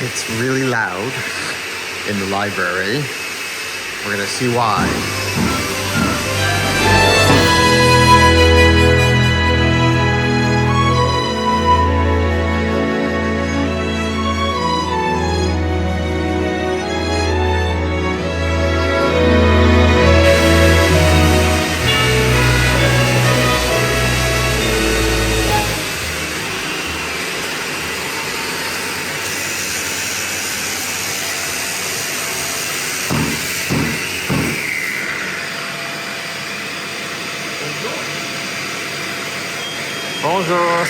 It's really loud in the library. We're gonna see why. Bonjour.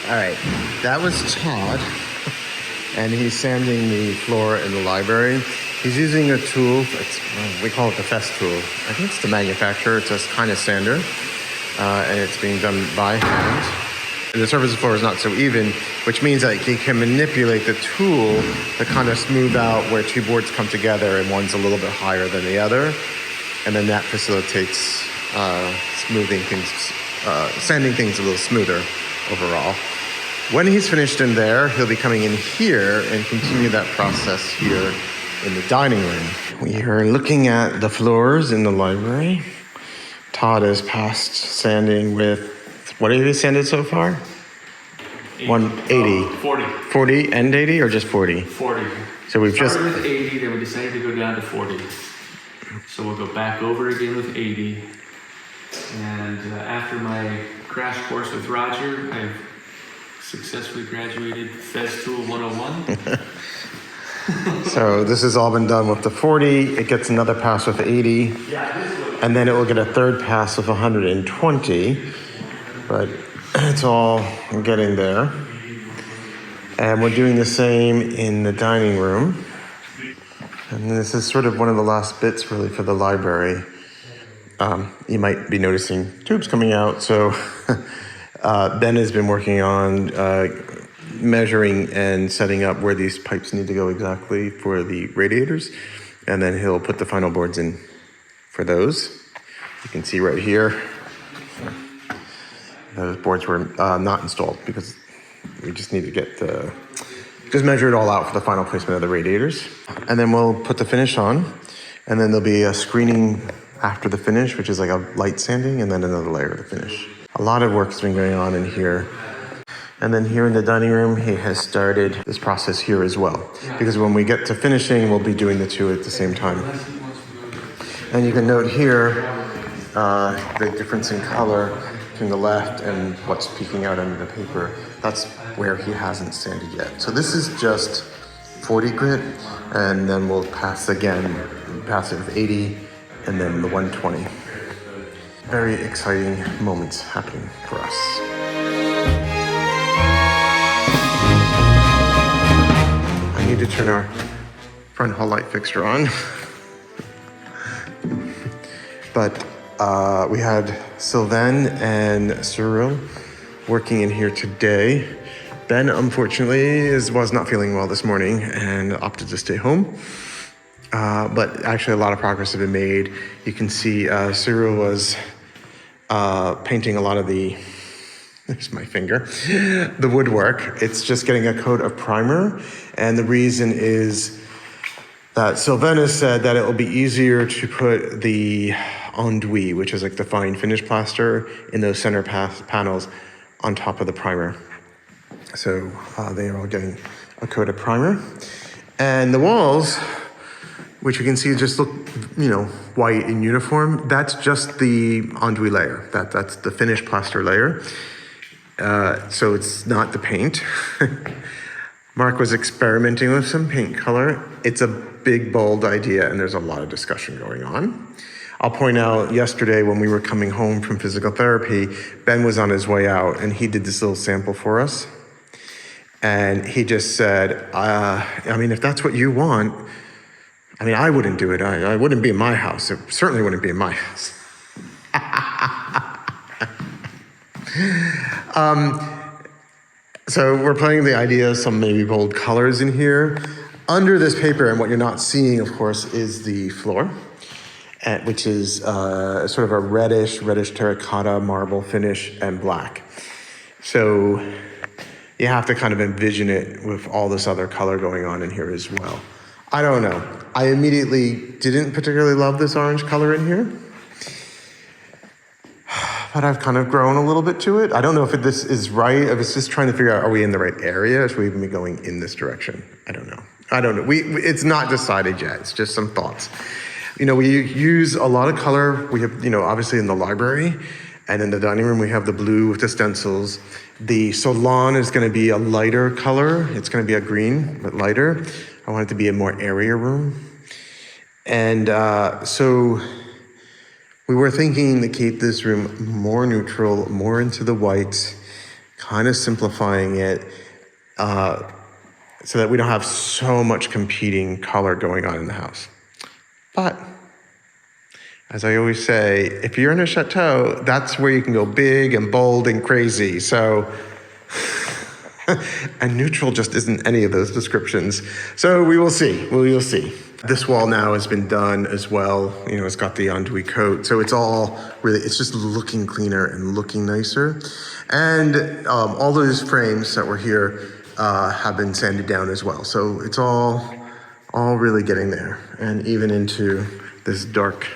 All right, that was Todd, and he's sanding the floor in the library. He's using a tool, we call it the Fest tool. I think it's the manufacturer, it's a kind of sander, and it's being done by hand. And the surface of the floor is not so even, which means that he can manipulate the tool to kind of smooth out where two boards come together and one's a little bit higher than the other. And then that facilitates smoothing things, sanding things a little smoother overall. When he's finished in there, he'll be coming in here and continue that process here in the dining room. We are looking at the floors in the library. Todd has passed sanding with, what have you sanded so far? 180. 40. 40 and 80 or just 40? 40. So we've just started with 80, then we decided to go down to 40. So we'll go back over again with 80. And after my crash course with Roger, I've successfully graduated Fez Tool 101. So this has all been done with the 40. It gets another pass with 80. And then it will get a third pass with 120. But it's all getting there. And we're doing the same in the dining room. And this is sort of one of the last bits really for the library. You might be noticing tubes coming out. So Ben has been working on measuring and setting up where these pipes need to go exactly for the radiators. And then he'll put the final boards in for those. You can see right here, those boards were not installed because we just need to get just measure it all out for the final placement of the radiators. And then we'll put the finish on. And then there'll be a screening after the finish, which is like a light sanding, and then another layer of the finish. A lot of work has been going on in here. And then here in the dining room, he has started this process here as well. Because when we get to finishing, we'll be doing the two at the same time. And you can note here the difference in color between the left and what's peeking out under the paper. That's where he hasn't sanded yet. So this is just 40 grit, and then we'll pass it with 80, and then the 120. Very exciting moments happening for us. I need to turn our front hall light fixture on. But we had Sylvain and Cyril working in here today. Ben, unfortunately, was not feeling well this morning and opted to stay home. But actually a lot of progress has been made. You can see Cyril was painting a lot of there's my finger, the woodwork. It's just getting a coat of primer. And the reason is that Sylvain has said that it will be easier to put the enduit, which is like the fine finish plaster, in those center panels on top of the primer. So they are all getting a coat of primer. And the walls, which you can see just look, white in uniform, that's just the enduit layer. That's the finished plaster layer. So it's not the paint. Mark was experimenting with some paint color. It's a big, bold idea, and there's a lot of discussion going on. I'll point out yesterday when we were coming home from physical therapy, Ben was on his way out, and he did this little sample for us. And he just said, I mean, if that's what you want, I mean, I wouldn't do it. I wouldn't be in my house. It certainly wouldn't be in my house. So we're playing the idea of some maybe bold colors in here. Under this paper, and what you're not seeing, of course, is the floor, which is sort of a reddish terracotta marble finish and black. So you have to kind of envision it with all this other color going on in here as well. I don't know. I immediately didn't particularly love this orange color in here, but I've kind of grown a little bit to it. I don't know if this is right. I was just trying to figure out, are we in the right area? Should we even be going in this direction? I don't know. It's not decided yet. It's just some thoughts. You know, we use a lot of color. We have, you know, obviously in the library and in the dining room, we have the blue with the stencils. The salon is going to be a lighter color. It's going to be a green, but lighter. I want it to be a more airier room. And so we were thinking to keep this room more neutral, more into the whites, kind of simplifying it so that we don't have so much competing color going on in the house. But as I always say, if you're in a chateau, that's where you can go big and bold and crazy. So, and neutral just isn't any of those descriptions. So we will see. This wall now has been done as well. You know, it's got the enduit coat. So it's all really, it's just looking cleaner and looking nicer. And all those frames that were here have been sanded down as well. So it's all really getting there. And even into this dark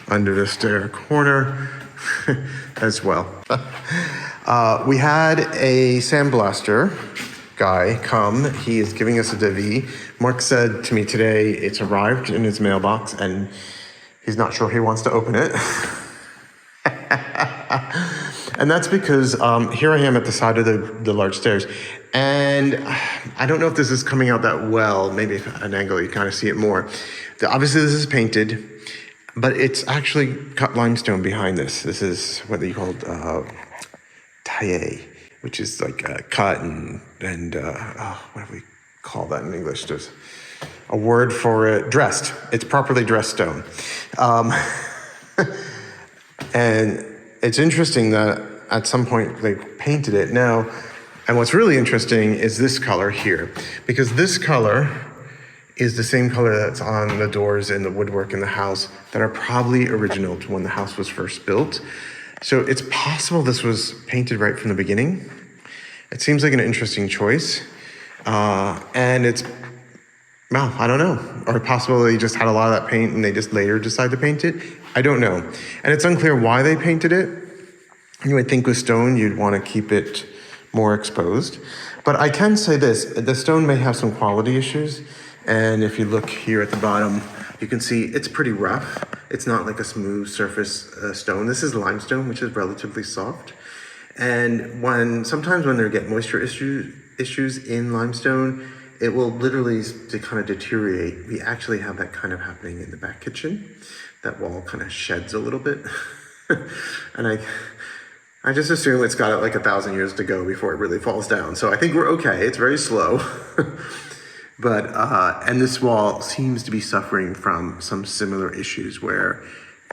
under the stair corner as well. We had a sandblaster guy come. He is giving us a devis. Mark said to me today it's arrived in his mailbox and he's not sure he wants to open it. And that's because here I am at the side of the large stairs, and I don't know if this is coming out that well. Maybe at an angle you kind of see it more. Obviously this is painted, but it's actually cut limestone behind this. This is what they called taillé, which is like cut and what do we call that in English? There's a word for it. Dressed. It's properly dressed stone. And it's interesting that at some point they painted it. Now, and what's really interesting is this color here, because this color is the same color that's on the doors and the woodwork in the house that are probably original to when the house was first built. So it's possible this was painted right from the beginning. It seems like an interesting choice. And it's, well, I don't know. Or possible they just had a lot of that paint and they just later decided to paint it. I don't know. And it's unclear why they painted it. You would think with stone, you'd want to keep it more exposed. But I can say this, the stone may have some quality issues. And if you look here at the bottom, you can see it's pretty rough. It's not like a smooth surface stone. This is limestone, which is relatively soft. And sometimes when they get moisture issues in limestone, it will literally kind of deteriorate. We actually have that kind of happening in the back kitchen. That wall kind of sheds a little bit. And I just assume it's got like 1,000 years to go before it really falls down. So I think we're okay. It's very slow. But, and this wall seems to be suffering from some similar issues where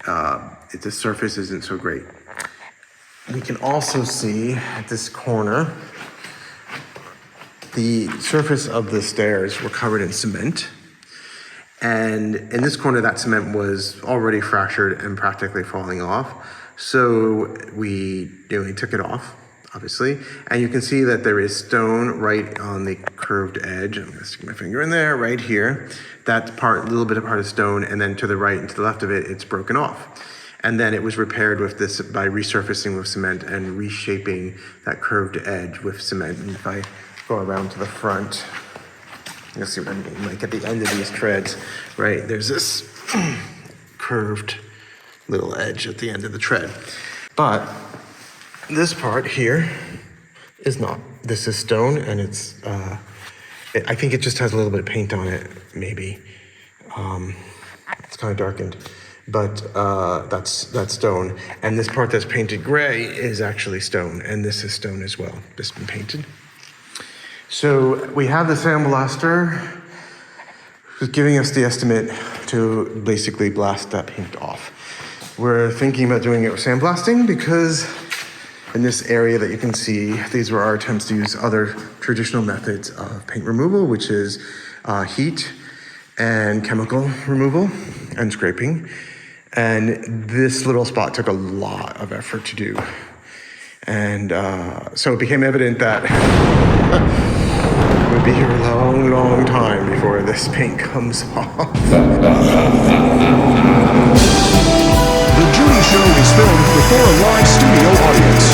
the surface isn't so great. We can also see at this corner, the surface of the stairs were covered in cement. And in this corner, that cement was already fractured and practically falling off. So we took it off, obviously. And you can see that there is stone right on the curved edge. I'm gonna stick my finger in there, right here. That part, a little bit of part of stone, and then to the right and to the left of it, it's broken off. And then it was repaired with this by resurfacing with cement and reshaping that curved edge with cement. And if I go around to the front, you'll see what I mean, like at the end of these treads, right? There's this curved little edge at the end of the tread. But this part here is not. This is stone, and it's, I think it just has a little bit of paint on it, maybe. It's kind of darkened, but that's stone. And this part that's painted gray is actually stone, and this is stone as well. This has been painted. So we have the sandblaster who's giving us the estimate to basically blast that paint off. We're thinking about doing it with sandblasting because in this area that you can see, these were our attempts to use other traditional methods of paint removal, which is heat and chemical removal and scraping. And this little spot took a lot of effort to do. And so it became evident that we'd be here a long, long time before this paint comes off. The Judy Show is filmed before a live studio audience.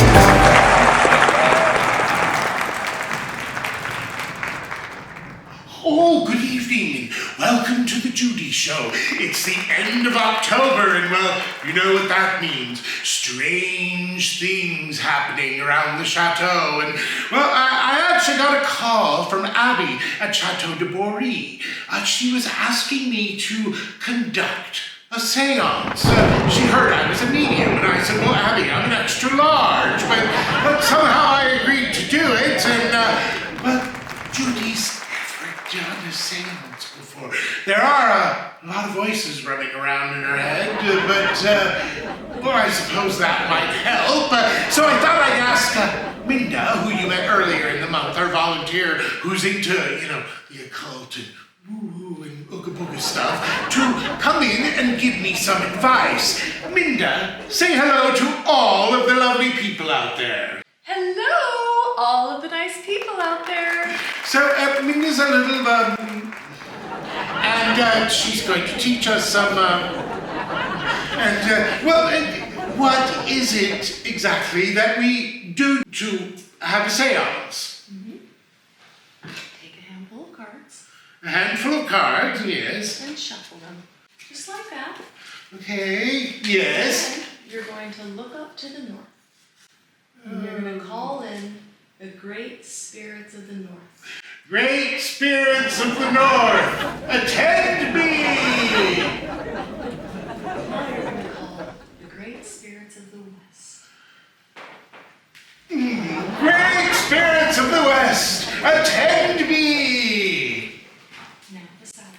Oh, good evening. Welcome to the Judy Show. It's the end of October, and well, you know what that means. Strange things happening around the chateau. And well, I actually got a call from Abby at Château de Bory. She was asking me to conduct a seance. She heard I was a medium, and I said, well, Abby, I'm an extra large. But somehow I agreed to do it, and well, Judy's done a seance before. There are a lot of voices running around in her head, but well, I suppose that might help. So I thought I'd ask Minda, who you met earlier in the month, our volunteer who's into, you know, the occult and woo-woo and ooga-booga stuff, to come in and give me some advice. Minda, say hello to all of the lovely people out there. Hello, all of the nice people out there. So, Minda's a little, and she's going to teach us some, what is it exactly that we do to have a seance? Take a handful of cards. A handful of cards, yes. And shuffle them. Just like that. Okay, yes. And you're going to look up to the north. And you're going to call in the great spirits of the north. Great spirits of the north, attend me! Now you're going to call the great spirits of the west. Great spirits of the west, attend me! Now the south.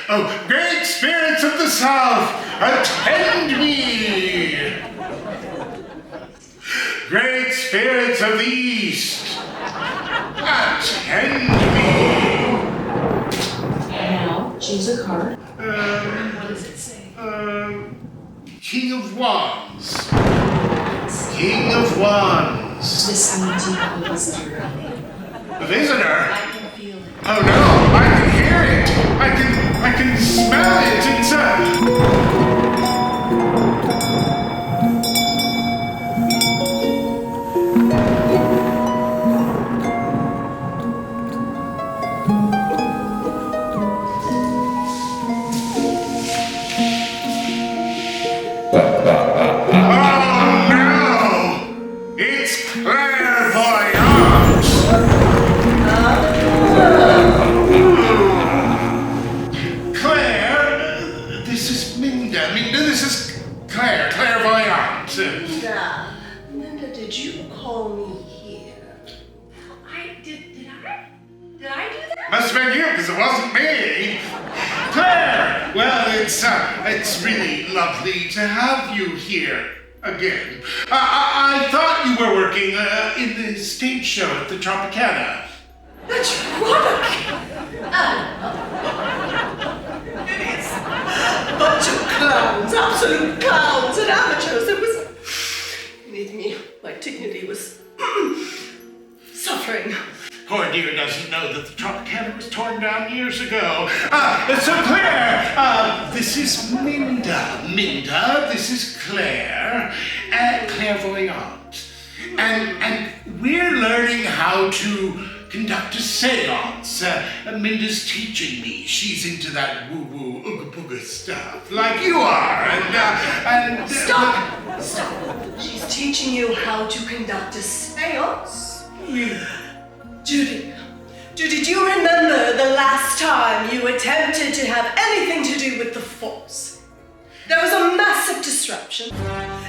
Oh, great spirits of the south, attend me! Great spirits of the east, attend me! Now choose a card. What does it say? King of Wands. King of Wands. This means you have a visitor. A visitor? I can feel it. Oh no, I can hear it. I can smell it. It's oh no! It's clairvoyant! Claire, this is Minda. Minda, this is Claire, clairvoyant. Linda, did you call me here? Did I do that? Must have been you, because it wasn't me. Claire! Well, it's really lovely to have you here again. I thought you were working in the stage show at the Tropicana. The Tropicana? It is. Bunch of clowns, absolute clowns and amateurs. It was made me, my dignity was suffering. Poor dear doesn't know that the Tropicana was torn down years ago. So Claire, this is Minda. Minda, this is Claire, clairvoyant. And we're learning how to conduct a seance. Minda's teaching me. She's into that woo-woo, ooga-booga stuff, like you are. And Stop! Stop. She's teaching you how to conduct a seance. Judy, do you remember the last time you attempted to have anything to do with the Force? There was a massive disruption.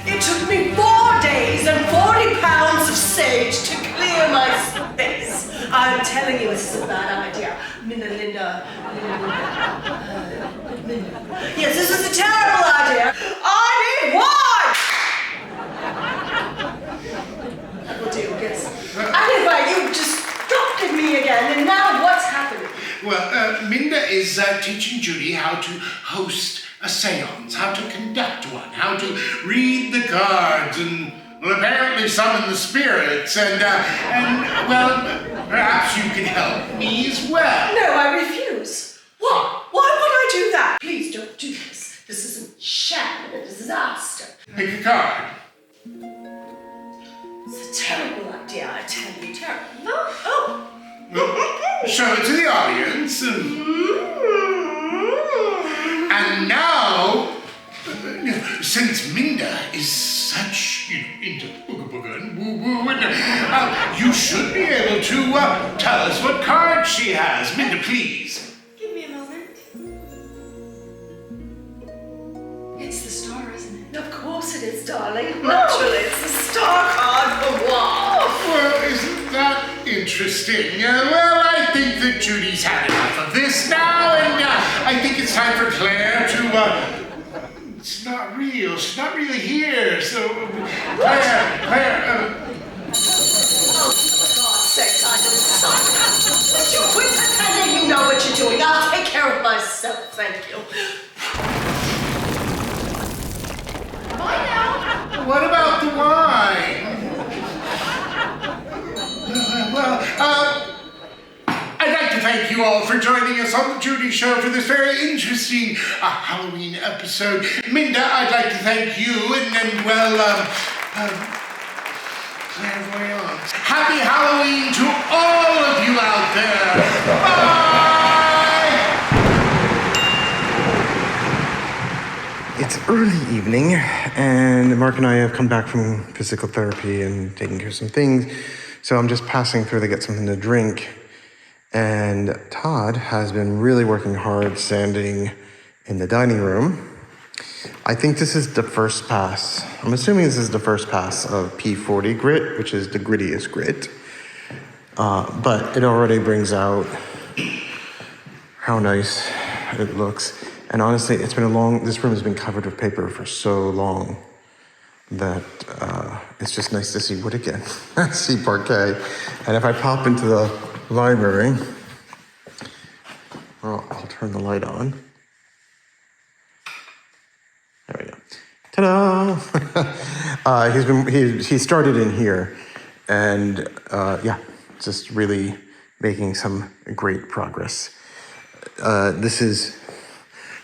It took me 4 days bouquets and 40 pounds of sage to clear my space. I'm telling you, this is a bad idea. Linda. Yes, this is a terrible idea. I need wine! That will do, yes. Anyway, you just dropped at me again, and now what's happening? Well, Minda is teaching Judy how to host a seance, how to conduct one, how to read the cards, and well, apparently summon the spirits, and well, perhaps you can help me as well. No, I refuse. What? Why would I do that? Please don't do this. This isn't sham and a disaster. Pick a card. It's a terrible idea, I tell you. Terrible. No. Oh. Show it to the audience. And now, since Minda is such, into booga booga and woo woo, and you should be able to tell us what card she has. Minda, please. Give me a moment. It's the star, isn't it? Of course it is, darling. Naturally, it's the star card for what? Well, isn't that interesting? Well, I think that Judy's had enough of this now, and I think it's time for Claire to, it's not real. She's not really here, so, Claire, Oh, for God's sake, I don't stop. Would you quit pretending you know what you're doing? I'll take care of myself, thank you. Bye now. what about the wine? Well, I'd like to thank you all for joining us on the Judy Show for this very interesting Halloween episode. Minda, I'd like to thank you, and well, clairvoyance. Happy Halloween to all of you out there. Bye! It's early evening, and Mark and I have come back from physical therapy and taking care of some things. So I'm just passing through to get something to drink. And Todd has been really working hard sanding in the dining room. I think this is the first pass. I'm assuming this is the first pass of P40 grit, which is the grittiest grit. But it already brings out how nice it looks. And honestly, this room has been covered with paper for so long that it's just nice to see wood again, see parquet. And if I pop into the library, well, I'll turn the light on. There we go. Ta-da! He started in here, and yeah, just really making some great progress. This is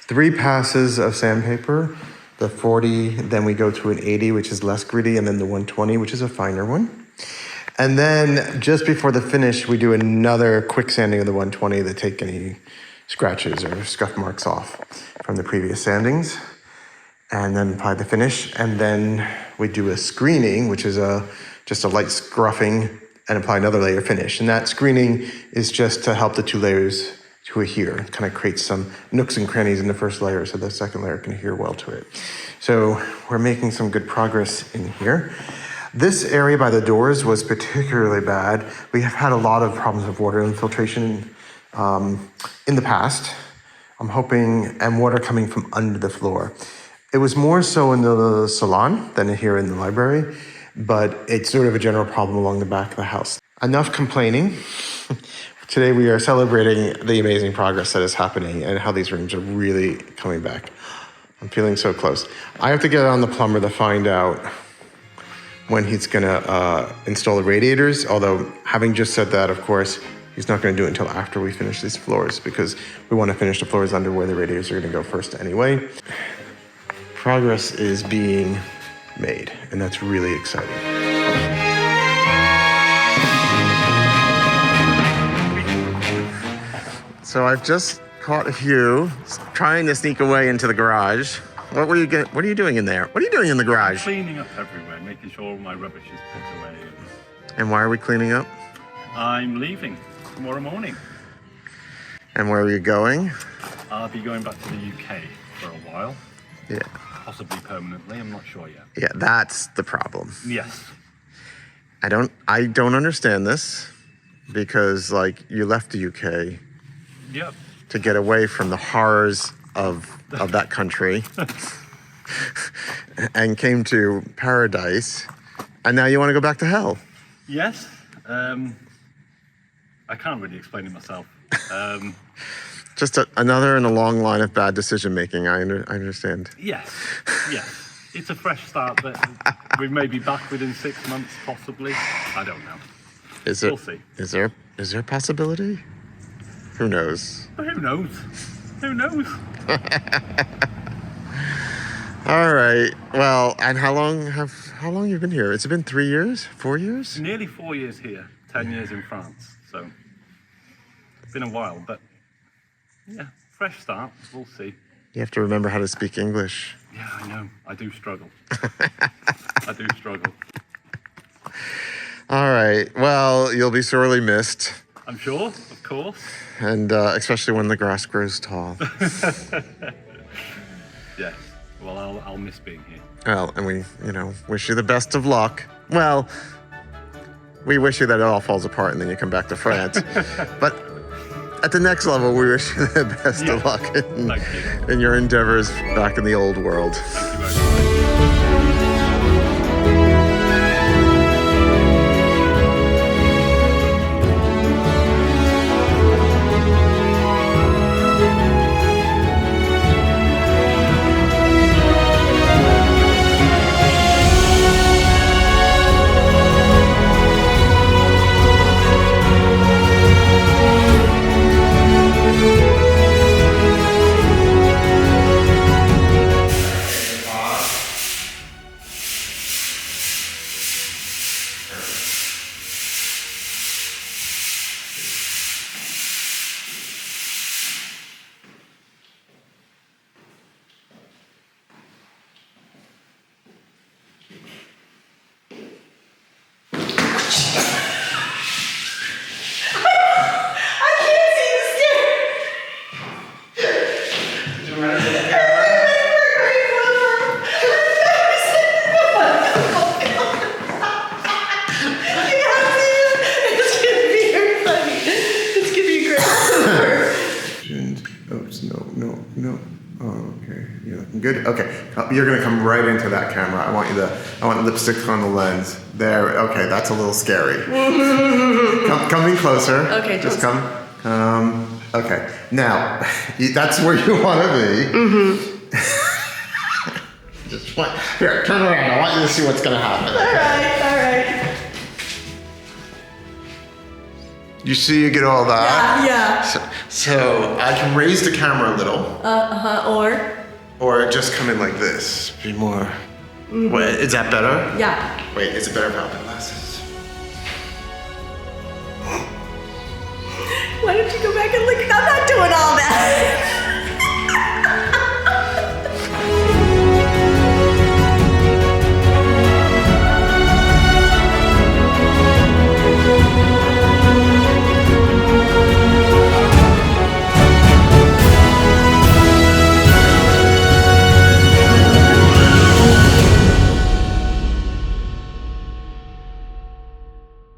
3 passes of sandpaper. The 40, then we go to an 80, which is less gritty, and then the 120, which is a finer one. And then just before the finish, we do another quick sanding of the 120 to take any scratches or scuff marks off from the previous sandings, and then apply the finish. And then we do a screening, which is just a light scruffing, and apply another layer finish. And that screening is just to help the 2 layers to adhere, kind of create some nooks and crannies in the first layer so the second layer can adhere well to it. So we're making some good progress in here. This area by the doors was particularly bad. We have had a lot of problems with water infiltration in the past. I'm hoping, and water coming from under the floor. It was more so in the salon than here in the library, but it's sort of a general problem along the back of the house. Enough complaining. Today we are celebrating the amazing progress that is happening and how these rooms are really coming back. I'm feeling so close. I have to get on the plumber to find out when he's gonna install the radiators, although having just said that, of course, he's not gonna do it until after we finish these floors because we wanna finish the floors under where the radiators are gonna go first anyway. Progress is being made, and that's really exciting. So I've just caught Hugh trying to sneak away into the garage. What are you doing in there? What are you doing in the garage? Cleaning up everywhere, making sure all my rubbish is put away. And why are we cleaning up? I'm leaving tomorrow morning. And where are you going? I'll be going back to the UK for a while. Yeah. Possibly permanently, I'm not sure yet. Yeah, that's the problem. Yes. I don't understand this because like you left the UK Yep. to get away from the horrors of that country and came to paradise, and now you want to go back to hell. Yes. I can't really explain it myself. Just another in a long line of bad decision making. I understand. Yes. Yes. It's a fresh start, but we may be back within 6 months, possibly. I don't know. We'll see. Is there a possibility? Who knows? But who knows? Who knows? All right. Well, and how long you've been here? It's been 3 years, 4 years? Nearly 4 years here, 10 years in France. So it's been a while, but yeah, fresh start. We'll see. You have to remember how to speak English. Yeah, I know. I do struggle. I do struggle. All right. Well, you'll be sorely missed. I'm sure, of course. And especially when the grass grows tall. Yes. Well, I'll miss being here. Well, and we, wish you the best of luck. Well, we wish you that it all falls apart and then you come back to France. But at the next level, we wish you the best of luck in your endeavors back in the old world. Thank you very much. No. Oh, okay. You're looking good. Okay, you're gonna come right into that camera. I want lipstick on the lens. There. Okay, that's a little scary. Coming closer. Okay, just come. Okay. Now, that's where you want to be. Just here. Turn around. I want you to see what's gonna happen. All right. You see, you get all that. Yeah. So I can raise the camera a little. Or just come in like this. Be more. Wait, is that better? Yeah. Wait, is it better without the glasses?